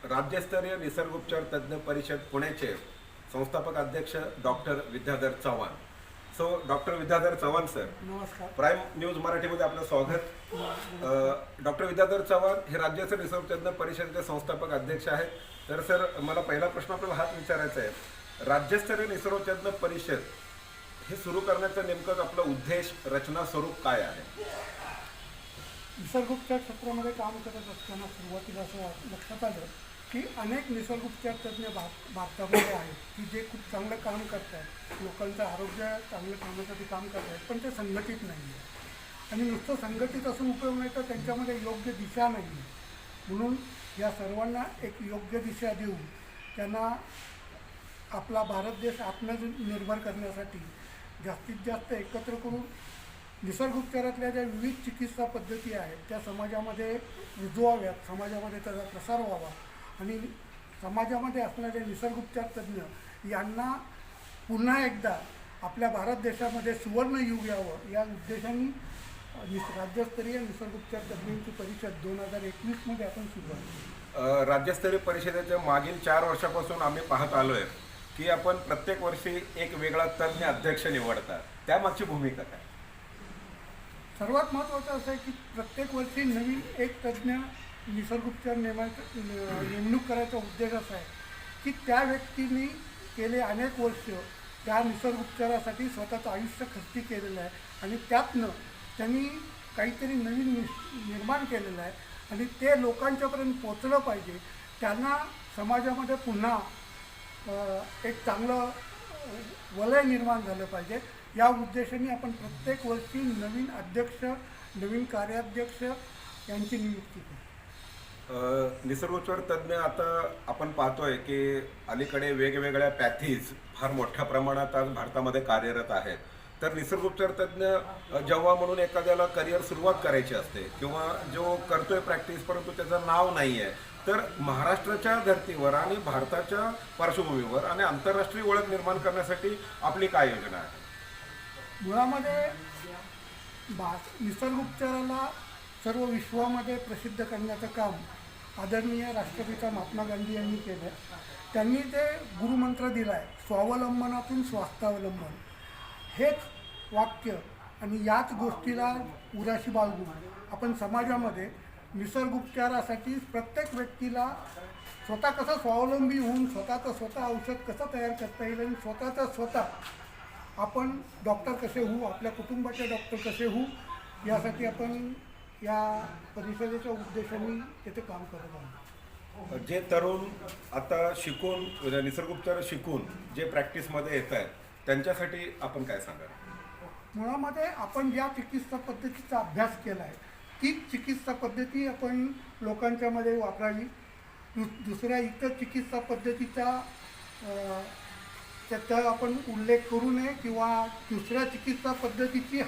राज्यस्तरीय निसर्गोपचार तज्ञ परिषद पुण्याचे संस्थापक अध्यक्ष doctor Vidyadhar Chavan. Doctor Vidyadhar Chavan sir, नमस्कार. प्राईम न्यूज मराठीमध्ये आपलं स्वागत. डॉक्टर विद्याधर चव्हाण हे राज्यस्तरीय निसर्गतज्ञ परिषदेचे संस्थापक अध्यक्ष आहेत. तर सर, मला पहिला प्रश्न आपल्याला हाच विचारायचा आहे, राज्यस्तरीय निसर्गतज्ञ परिषद हे सुरू करण्याचं नेमकं आपलं उद्देश, रचना, स्वरूप काय आहे? निसर्गोपचार क्षेत्रामध्ये काम करत असताना सुरुवातीला असं लक्षात आलं की अनेक निसर्गोपचार तज्ज्ञ भारतामध्ये आहेत की जे खूप चांगलं काम करत आहेत, लोकांचं आरोग्य चांगलं ठेवण्यासाठी काम करत आहेत, पण ते संघटित नाही आहे. आणि नुसतं संघटित असून उपयोग नाही, तर त्यांच्यामध्ये योग्य दिशा नाही आहे. म्हणून या सर्वांना एक योग्य दिशा देऊन त्यांना आपला भारत देश आत्मनिर्भर करण्यासाठी जास्तीत जास्त एकत्र करून निसर्गोपचारातल्या ज्या विविध चिकित्सा पद्धती आहेत त्या समाजामध्ये रुजवाव्यात, समाजामध्ये त्याचा प्रसार व्हावा आणि समाजामध्ये असणारे निसर्गोपचार तज्ज्ञ यांना पुन्हा एकदा आपल्या भारत देशामध्ये सुवर्ण युग यावं या उद्देशाने राज्यस्तरीय निसर्गोपचार तज्ज्ञांची परिषद 2021मध्ये आपण सुरू केली. राज्यस्तरीय परिषदेच्या मागील 4 वर्षापासून आम्ही पाहत आलोय की आपण प्रत्येक वर्षी एक वेगळा तज्ज्ञ अध्यक्ष निवडतात. त्यामागची भूमिका काय? सर्वात महत्त्वाचं असं आहे की प्रत्येक वर्षी नवीन एक तज्ज्ञ निसर्गोपचार नेमणूक करायचा उद्देश असा आहे की त्या व्यक्तीने गेले अनेक वर्ष त्या निसर्गोपचारासाठी स्वतःचं आयुष्य खर्ची केलेलं आहे आणि त्यातनं त्यांनी काहीतरी नवीन निर्माण केलेलं आहे आणि ते लोकांच्यापर्यंत पोचलं पाहिजे. त्यांना समाजामध्ये पुन्हा एक चांगलं वलय निर्माण झालं पाहिजे. या उद्देशाने आपण प्रत्येक वर्षी नवीन अध्यक्ष, नवीन कार्याध्यक्ष यांची नियुक्ती केली. निसर्गोपचार तज्ज्ञ आता आपण पाहतोय की अलीकडे वेगवेगळ्या पॅथीज फार मोठ्या प्रमाणात आज भारतामध्ये कार्यरत आहेत. तर निसर्गोपचार तज्ज्ञ जेव्हा म्हणून एखाद्याला करिअर सुरुवात करायची असते किंवा जो करतोय प्रॅक्टिस परंतु त्याचं नाव नाही आहे, तर महाराष्ट्राच्या धर्तीवर आणि भारताच्या पार्श्वभूमीवर आणि आंतरराष्ट्रीय ओळख निर्माण करण्यासाठी आपली काय योजना आहे? मुळामध्ये निसर्गोपचाराला सर्व विश्वामध्ये प्रसिद्ध करण्याचं काम आदरणीय राष्ट्रपिता महात्मा गांधी यांनी केलं. त्यांनी ते गुरुमंत्र दिला आहे, स्वावलंबनातून स्वास्थावलंबन. हेच वाक्य आणि याच गोष्टीला उराशी बाळगून आपण समाजामध्ये निसर्गोपचारासाठी प्रत्येक व्यक्तीला स्वतः कसं स्वावलंबी होऊन स्वतःचं स्वतः औषध कसं तयार करता येईल आणि स्वतःचं स्वतः आपण डॉक्टर कसे होऊ, आपल्या कुटुंबाचे डॉक्टर कसे होऊ, यासाठी आपण या परिषदेच्या उद्देशाने तिथे काम करत आहोत. जे तरुण आता शिकून निसर्गोपचार शिकून जे प्रॅक्टिसमध्ये येत आहेत त्यांच्यासाठी आपण काय सांगाल? मुळामध्ये आपण ज्या चिकित्सा पद्धतीचा अभ्यास केला आहे तीच चिकित्सा पद्धती आपण लोकांच्यामध्ये वापरावी. दुसऱ्या इतर चिकित्सा पद्धतीचा त्याचा आपण उल्लेख करू नये किंवा दुसऱ्या चिकित्सा पद्धतीची